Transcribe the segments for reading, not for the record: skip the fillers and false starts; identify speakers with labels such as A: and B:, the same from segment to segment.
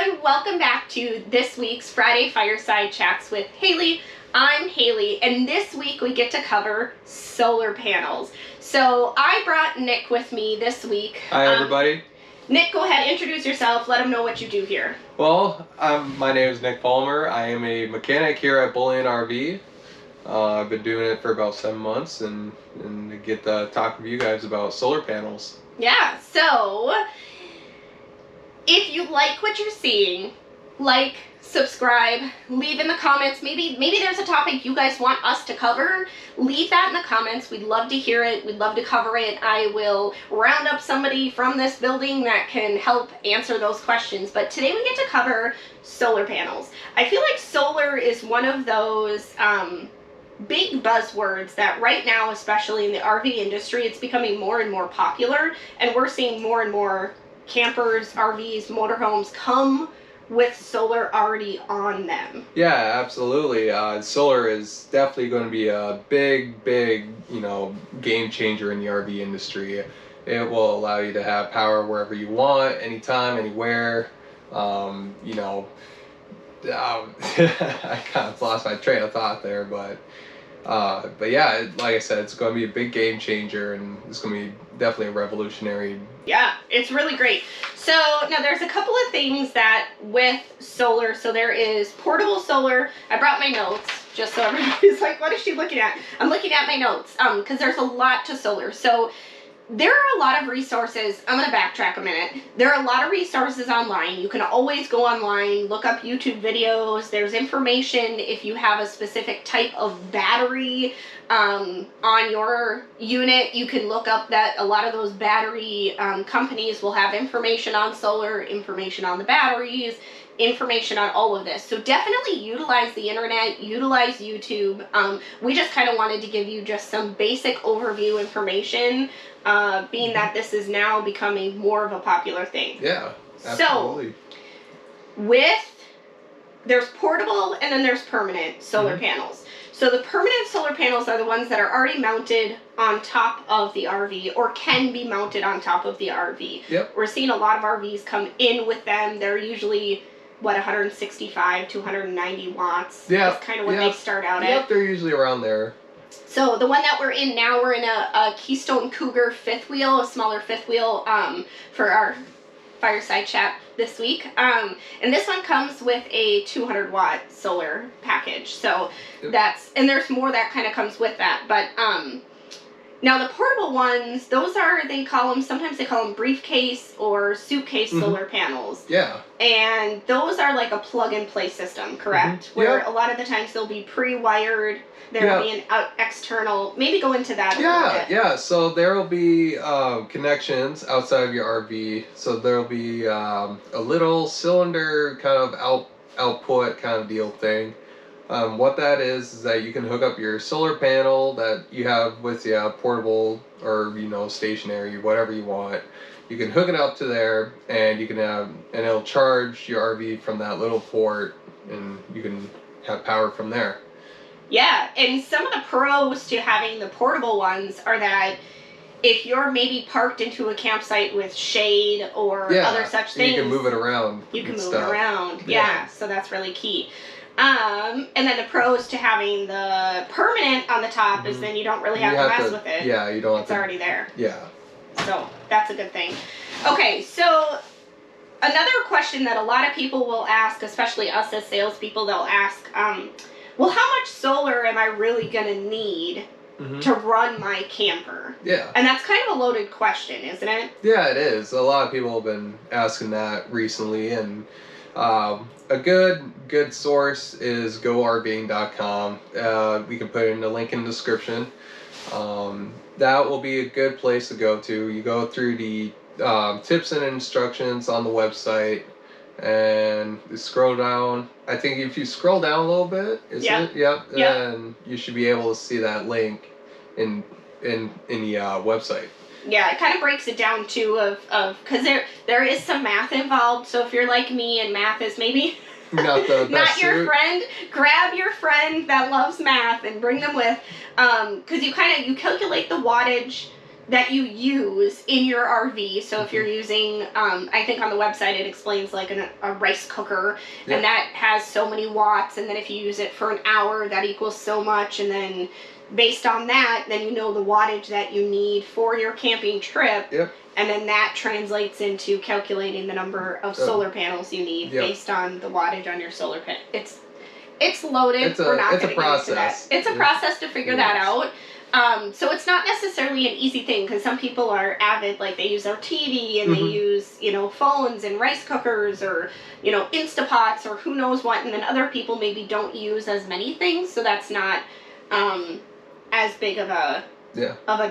A: everyone, welcome back to this week's Friday Fireside Chats with Haley. I'm Haley, and this week we get to cover solar panels. So I brought Nick with me this week.
B: Hi everybody.
A: Nick, go ahead, introduce yourself, let them know what you do here.
B: Well, my name is Nick Palmer. I am a mechanic here at Bullion RV. I've been doing it for about 7 months and get to talk with you guys about solar panels.
A: Yeah, so if you like what you're seeing, like, subscribe, leave in the comments. Maybe there's a topic you guys want us to cover. Leave that in the comments. We'd love to hear it. We'd love to cover it. I will round up somebody from this building that can help answer those questions. But today we get to cover solar panels. I feel like solar is one of those big buzzwords that right now, especially in the RV industry, it's becoming more and more popular, and we're seeing more and more campers, RVs, motorhomes come with solar already on them.
B: Yeah, absolutely. Solar is definitely going to be a big, game changer in the RV industry. It will allow you to have power wherever you want, anytime, anywhere. I kind of lost my train of thought there, but yeah, like I said, it's going to be a big game changer, and it's going to be definitely a revolutionary.
A: Yeah, it's really great. So now there's a couple of things that with solar. So there is portable solar. I brought my notes just so everybody's like, what is she looking at? I'm looking at my notes because there's a lot to solar. So there are a lot of resources. I'm going to backtrack a minute. There are a lot of resources online. You can always go online, look up YouTube videos. There's information if you have a specific type of battery on your unit. You can look up that a lot of those battery companies will have information on solar, information on the batteries, information on all of this. So definitely utilize the internet, utilize YouTube. We just kind of wanted to give you just some basic overview information, being that this is now becoming more of a popular thing.
B: Yeah, absolutely.
A: So there's portable and then there's permanent solar panels. So the permanent solar panels are the ones that are already mounted on top of the RV or can be mounted on top of the RV.
B: Yep.
A: We're seeing a lot of RVs come in with them. They're usually 165 to 190 watts.
B: Yeah.
A: That's kind of what they start out at.
B: Yep, they're usually around there.
A: So the one that we're in now, we're in a Keystone Cougar fifth wheel, a smaller fifth wheel for our fireside chat this week. And this one comes with a 200 watt solar package. So and there's more that kind of comes with that. But now the portable ones, those are, sometimes they call them briefcase or suitcase solar panels.
B: Yeah. And
A: those are like a plug and play system, correct? Where a lot of the times they'll be pre-wired. There'll be an external, maybe go into that a little bit.
B: Yeah, so there will be connections outside of your RV. So there'll be a little cylinder kind of output kind of deal thing. What that is that you can hook up your solar panel that you have with you, portable or stationary, whatever you want. You can hook it up to there, and it'll charge your RV from that little port, and you can have power from there.
A: Yeah, and some of the pros to having the portable ones are that if you're maybe parked into a campsite with shade or other such things,
B: you can move it around.
A: Yeah, so that's really key. And then the pros to having the permanent on the top is then you don't really have to mess with it.
B: Yeah, you don't have
A: to. It's already there.
B: Yeah.
A: So that's a good thing. Okay, so another question that a lot of people will ask, especially us as salespeople, they'll ask, well, how much solar am I really going to need to run my camper?
B: Yeah.
A: And that's kind of a loaded question, isn't it?
B: Yeah, it is. A lot of people have been asking that recently, and a good source is GoRVing.com. We can put in the link in the description. That will be a good place to go to. You go through the tips and instructions on the website, and you scroll down. I think if you scroll down a little bit, it? Yep. Then you should be able to see that link in the website.
A: Yeah, it kind of breaks it down too because there is some math involved. So if you're like me and math is maybe
B: not the best
A: not your friend, grab your friend that loves math and bring them with, because you calculate the wattage that you use in your RV. So if you're using, I think on the website it explains like a rice cooker, and that has so many watts, and then if you use it for an hour, that equals so much, and then based on that, then you know the wattage that you need for your camping trip, and then that translates into calculating the number of solar panels you need based on the wattage on your solar panel. It's loaded. We're not going to get into that. It's a process to figure that out. So it's not necessarily an easy thing, because some people are avid, like they use their TV and they use, phones and rice cookers or, Instapots or who knows what, and then other people maybe don't use as many things, so that's not as big of a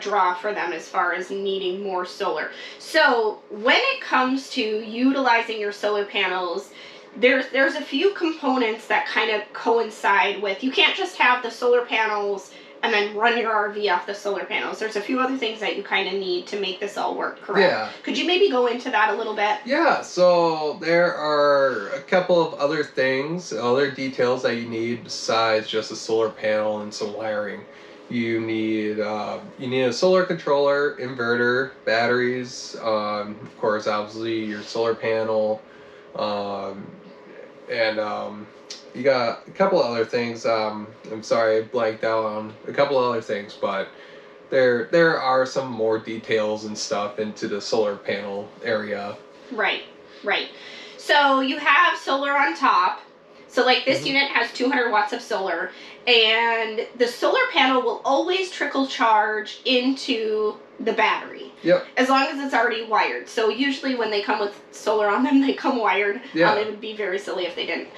A: draw for them as far as needing more solar. So when it comes to utilizing your solar panels, there's a few components that kind of coincide with, you can't just have the solar panels and then run your RV off the solar panels. There's a few other things that you kind of need to make this all work, correct?
B: Yeah.
A: Could you maybe go into that a little bit?
B: Yeah, so there are a couple of other things, other details that you need besides just a solar panel and some wiring. You need a solar controller, inverter, batteries, of course, obviously your solar panel, and you got a couple of other things. I'm sorry, I blanked out on a couple of other things, but there are some more details and stuff into the solar panel area.
A: Right. So you have solar on top. So like this unit has 200 watts of solar, and the solar panel will always trickle charge into the battery. As long as it's already wired. So usually when they come with solar on them, they come wired. It would be very silly if they didn't.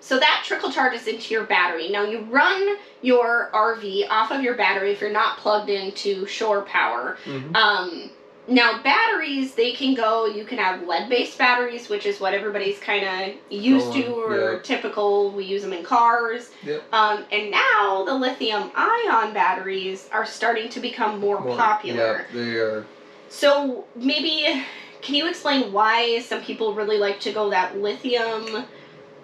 A: So that trickle charges into your battery. Now you run your RV off of your battery if you're not plugged into shore power. Now batteries, they can go, you can have lead-based batteries, which is what everybody's kind of used to or typical. We use them in cars. And now the lithium-ion batteries are starting to become more popular.
B: Yeah, they are.
A: So maybe, can you explain why some people really like to go that lithium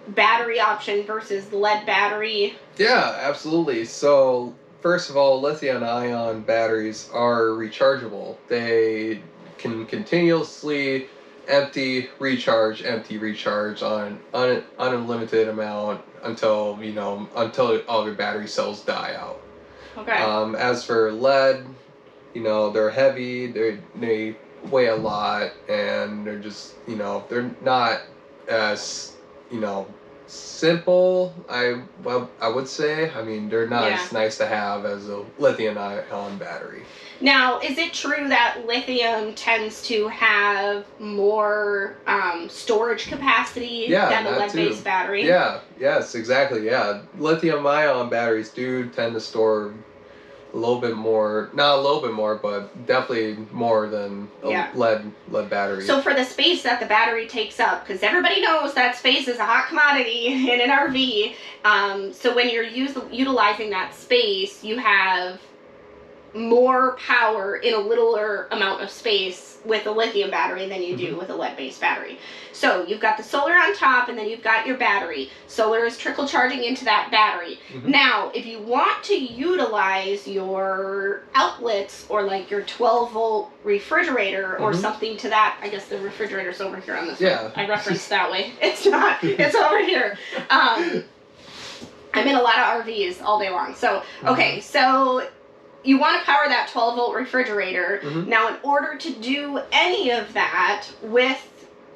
A: battery option versus the lead battery?
B: Yeah, absolutely. So first of all, lithium-ion batteries are rechargeable. They can continuously empty, recharge on an unlimited amount until all your battery cells die out. As for lead, they're heavy, they weigh a lot, and they're just, they're not as, simple, I would say. I mean, they're not as nice to have as a lithium-ion battery.
A: Now, is it true that lithium tends to have more storage capacity than a lead-based battery?
B: Yes, exactly, Lithium-ion batteries do tend to store a little bit more, not a little bit more, but definitely more than a lead battery.
A: So for the space that the battery takes up, because everybody knows that space is a hot commodity in an RV, so when you're utilizing that space, you have more power in a littler amount of space with a lithium battery than you do with a lead-based battery. So you've got the solar on top, and then you've got your battery. Solar is trickle charging into that battery. Now, if you want to utilize your outlets or like your 12-volt refrigerator or something to that, I guess the refrigerator's over here on this one. I referenced that way. It's not. It's over here. I'm in a lot of RVs all day long. So, okay, so you want to power that 12-volt refrigerator. Now, in order to do any of that with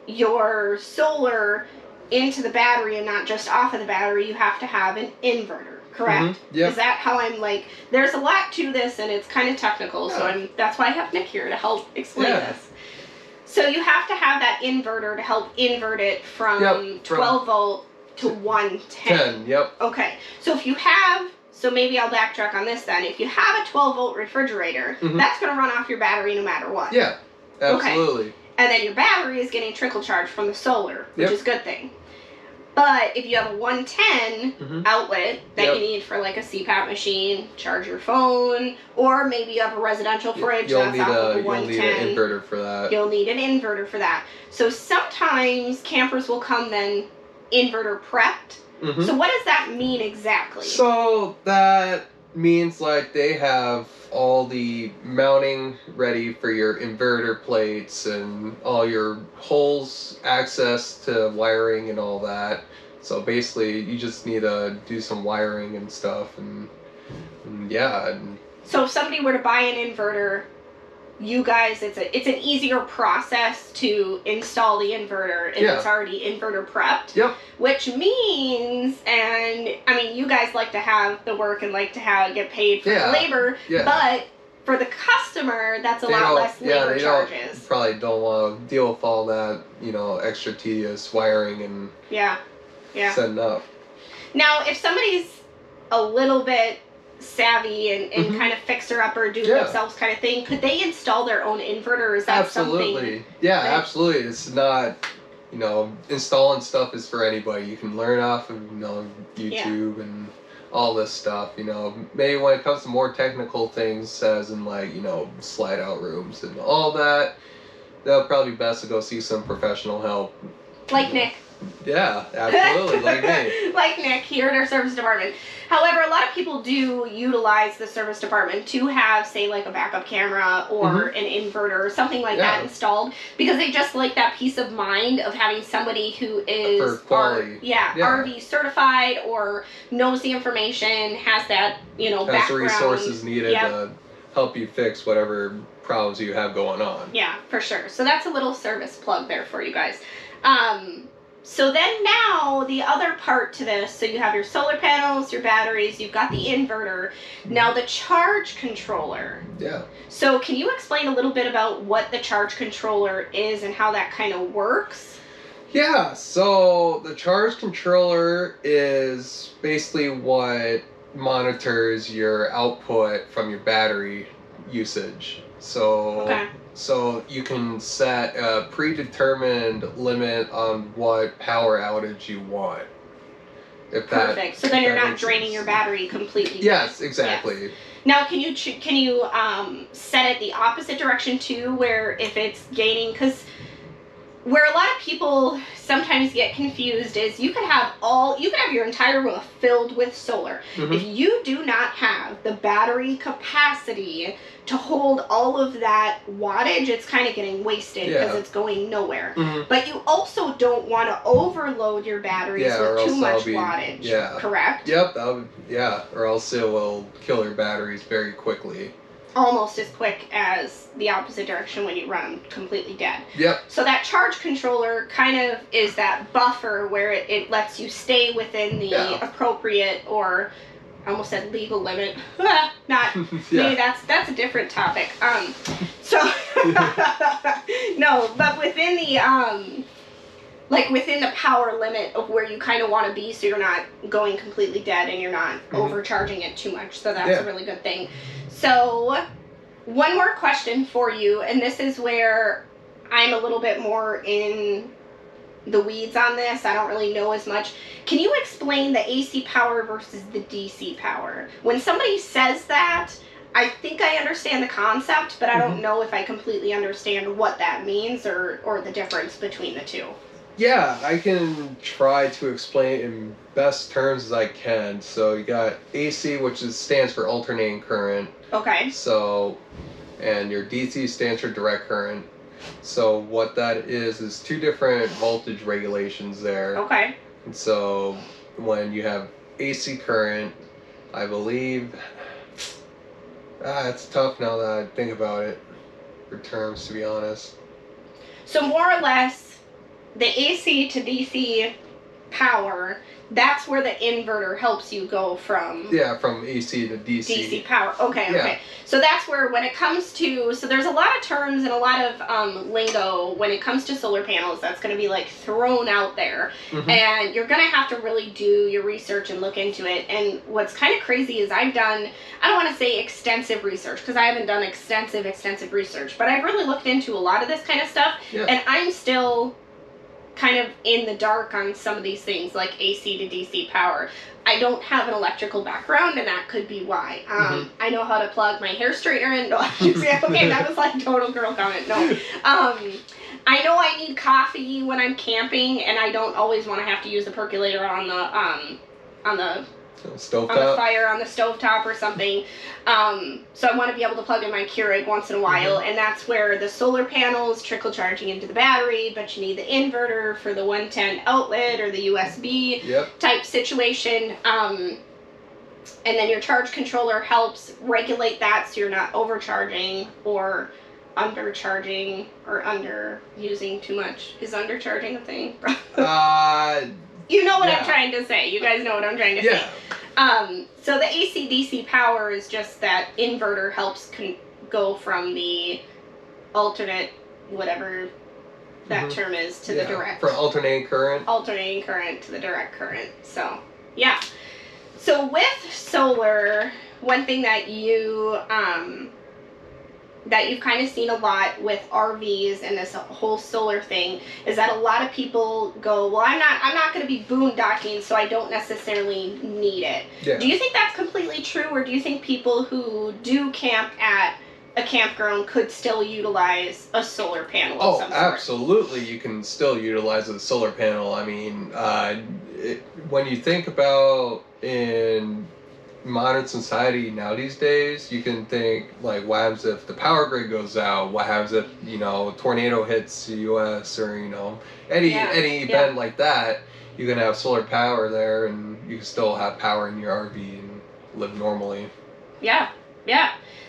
A: your solar into the battery and not just off of the battery, you have to have an inverter, correct? Is that how I'm like, there's a lot to this and it's kind of technical, so that's why I have Nick here to help explain this. So you have to have that inverter to help invert it from 12 volt to 110. Okay, so if you have, so maybe I'll backtrack on this then. If you have a 12-volt refrigerator, that's going to run off your battery no matter what.
B: Yeah, absolutely.
A: Okay. And then your battery is getting trickle charge from the solar, which is a good thing. But if you have a 110 outlet that you need for like a CPAP machine, charge your phone, or maybe you have a residential fridge that's off of a 110.
B: You'll need an inverter for that.
A: You'll need an inverter for that. So sometimes campers will come then inverter prepped. So what does that mean exactly?
B: So that means like they have all the mounting ready for your inverter plates and all your holes, access to wiring and all that. So basically, you just need to do some wiring and stuff, and yeah. And
A: So if somebody were to buy an inverter, you guys, it's an easier process to install the inverter if it's already inverter prepped.
B: Yep.
A: Which means, and I mean, you guys like to have the work and like to get paid for the labor, but for the customer, that's a lot less labor charges.
B: Probably don't want to deal with all that, extra tedious wiring and setting up.
A: Now, if somebody's a little bit savvy and kind of fixer upper, do it themselves kind of thing, could they install their own inverter? Or is that
B: absolutely? Absolutely. It's not, installing stuff is for anybody. You can learn off of YouTube and all this stuff. Maybe when it comes to more technical things, as in like slide out rooms and all that, that'll probably be best to go see some professional help.
A: Like Nick.
B: Yeah, absolutely, like me.
A: Like Nick here at our service department. However, a lot of people do utilize the service department to have, say, like a backup camera or an inverter or something like that installed, because they just like that peace of mind of having somebody who is
B: for quality.
A: RV certified or knows the information, has that,
B: has
A: background.
B: The resources needed to help you fix whatever problems you have going on.
A: Yeah, for sure. So that's a little service plug there for you guys. So then now the other part to this, so you have your solar panels, your batteries, you've got the inverter, now the charge controller.
B: Yeah.
A: So can you explain a little bit about what the charge controller is and how that kind of works?
B: Yeah, so the charge controller is basically what monitors your output from your battery usage. So you can set a predetermined limit on what power outage you want.
A: Perfect. So then you're not draining your battery completely.
B: Yes, exactly.
A: Yes. Now, can you set it the opposite direction too, where if it's gaining, because where a lot of people sometimes get confused is you could have your entire roof filled with solar. If you do not have the battery capacity to hold all of that wattage, it's kind of getting wasted because it's going nowhere. But you also don't want to overload your batteries with too much wattage. Correct?
B: Yep. Or else it will kill your batteries very quickly.
A: Almost as quick as the opposite direction when you run them completely dead.
B: Yep.
A: So that charge controller kind of is that buffer where it lets you stay within the appropriate, or I almost said legal limit. Maybe that's a different topic. No, but within the within the power limit of where you kind of want to be, so you're not going completely dead and you're not overcharging it too much. So that's a really good thing. So one more question for you, and this is where I'm a little bit more in the weeds on this. I don't really know as much. Can you explain the AC power versus the DC power? When somebody says that, I think I understand the concept, but I don't know if I completely understand what that means or the difference between the two.
B: Yeah, I can try to explain it in best terms as I can. So you got AC, which stands for alternating current.
A: Okay.
B: So, and your DC stands for direct current. So what that is two different voltage regulations there.
A: Okay.
B: And so when you have AC current, I believe, it's tough now that I think about it for terms, to be honest.
A: So more or less, the AC to DC power, that's where the inverter helps you go from...
B: Yeah, from AC to DC.
A: DC power. Okay. So that's where, when it comes to... So there's a lot of terms and a lot of lingo when it comes to solar panels that's going to be like thrown out there. And you're going to have to really do your research and look into it. And what's kind of crazy is I've done, I don't want to say extensive research, because I haven't done extensive research, but I've really looked into a lot of this kind of stuff. And I'm still kind of in the dark on some of these things, like AC to DC power. I don't have an electrical background, and that could be why. I know how to plug my hair straightener in. No, okay, that was like total girl comment. No. I know I need coffee when I'm camping, and I don't always want to have to use the percolator on the
B: Stovetop?
A: on the fire on the stovetop or something. So I want to be able to plug in my Keurig once in a while, and that's where the solar panels trickle charging into the battery, but you need the inverter for the 110 outlet or the USB type situation. And then your charge controller helps regulate that so you're not overcharging or undercharging or under using too much. Is undercharging a thing? You know what I'm trying to say. You guys know what I'm trying to say. So the AC/DC power is just that inverter helps go from the alternate, whatever that term is, to the direct.
B: For alternating current.
A: Alternating current to the direct current. So, yeah. So with solar, one thing that you've kind of seen a lot with RVs and this whole solar thing is that a lot of people go, well, I'm not going to be boondocking, so I don't necessarily need it. Yeah. Do you think that's completely true, or do you think people who do camp at a campground could still utilize a solar panel of some sort?
B: Absolutely, you can still utilize a solar panel. I mean, when you think about in modern society now these days, you can think like, what happens if the power grid goes out? What happens if, a tornado hits the U.S. or, any event like that? You can have solar power there, and you can still have power in your RV and live normally.
A: Yeah.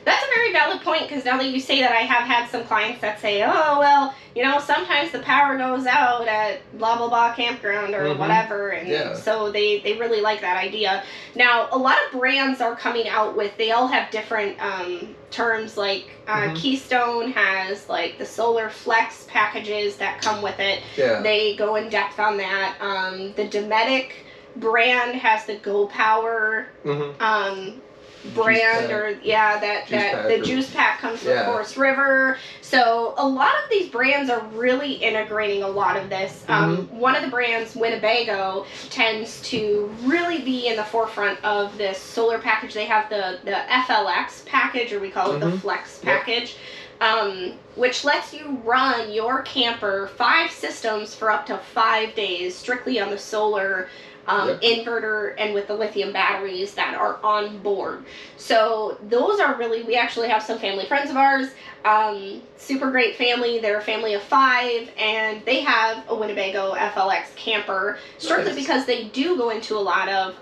A: That's a very valid point, because now that you say that, I have had some clients that say, oh, well, sometimes the power goes out at blah, blah, blah campground or whatever, and so they really like that idea. Now, a lot of brands are coming out with, they all have different terms, like Keystone has like the Solar Flex packages that come with it. Yeah. They go in depth on that. The Dometic brand has the Go Power brand, or the juice pack comes with Forest River. So a lot of these brands are really integrating a lot of this. One of the brands, Winnebago, tends to really be in the forefront of this solar package. They have the FLX package, or we call it the Flex package, which lets you run your camper 5 systems for up to 5 days strictly on the solar inverter and with the lithium batteries that are on board. So those are really, we actually have some family friends of ours, super great family. They're a family of 5, and they have a Winnebago FLX camper strictly because they do go into a lot of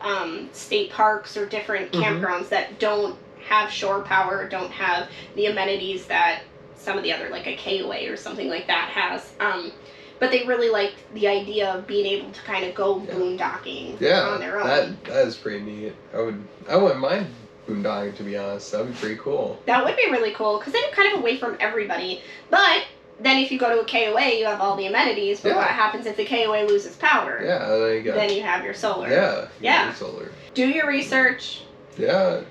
A: state parks or different campgrounds that don't have shore power, don't have the amenities that some of the other, like a KOA or something like that has. But they really like the idea of being able to kind of go boondocking on their own.
B: That is pretty neat. I wouldn't mind boondocking, to be honest. That would be pretty cool.
A: That would be really cool, because then you're kind of away from everybody. But then if you go to a KOA, you have all the amenities. But what happens if the KOA loses power?
B: Yeah, there you go.
A: Then you have your solar.
B: Yeah. Your solar.
A: Do your research.
B: Yeah.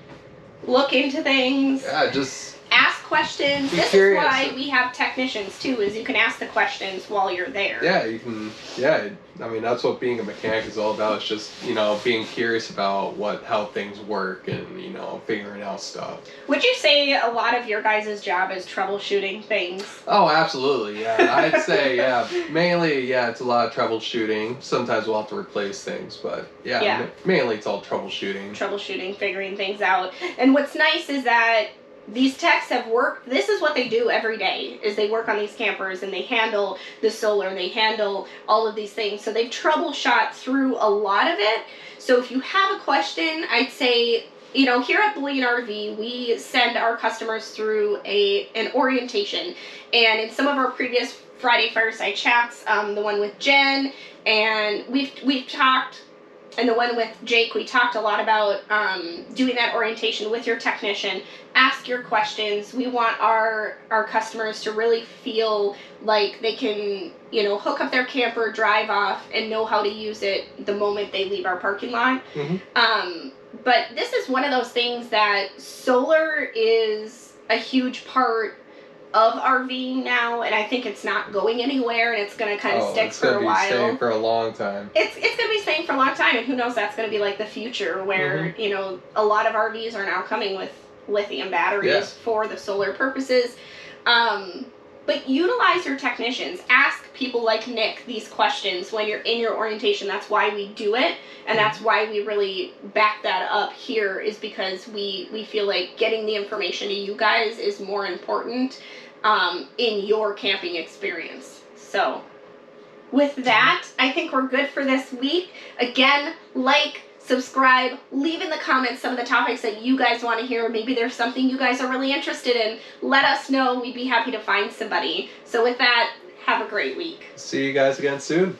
A: Look into things.
B: Yeah, just
A: ask questions. This is why we have technicians too, is you can ask the questions while you're there.
B: Yeah, you can. Yeah, I mean, that's what being a mechanic is all about. It's just, being curious about how things work and, figuring out stuff.
A: Would you say a lot of your guys' job is troubleshooting things?
B: Oh, absolutely. Yeah, I'd say, mainly, it's a lot of troubleshooting. Sometimes we'll have to replace things, but mainly it's all troubleshooting. Troubleshooting,
A: figuring things out. And what's nice is that these techs have worked, this is what they do every day, is they work on these campers and they handle the solar and they handle all of these things. So they've troubleshot through a lot of it. So if you have a question, I'd say, here at Bullion RV, we send our customers through an orientation. And in some of our previous Friday Fireside Chats, the one with Jen, and we've talked, and the one with Jake, we talked a lot about doing that orientation with your technician. Ask your questions. We want our customers to really feel like they can, hook up their camper, drive off, and know how to use it the moment they leave our parking lot. But this is one of those things that solar is a huge part of RVing now, and I think it's not going anywhere, and it's going to kind of stick for a while.
B: It's going to be staying for a long time.
A: It's going to be staying for a long time, and who knows, that's going to be like the future where, a lot of RVs are now coming with lithium batteries for the solar purposes. But utilize your technicians. Ask people like Nick these questions when you're in your orientation. That's why we do it, and that's why we really back that up here, is because we feel like getting the information to you guys is more important in your camping experience. So with that, I think we're good for this week. Again, like, subscribe, leave in the comments some of the topics that you guys want to hear. Maybe there's something you guys are really interested in. Let us know. We'd be happy to find somebody. So with that, have a great week.
B: See you guys again soon.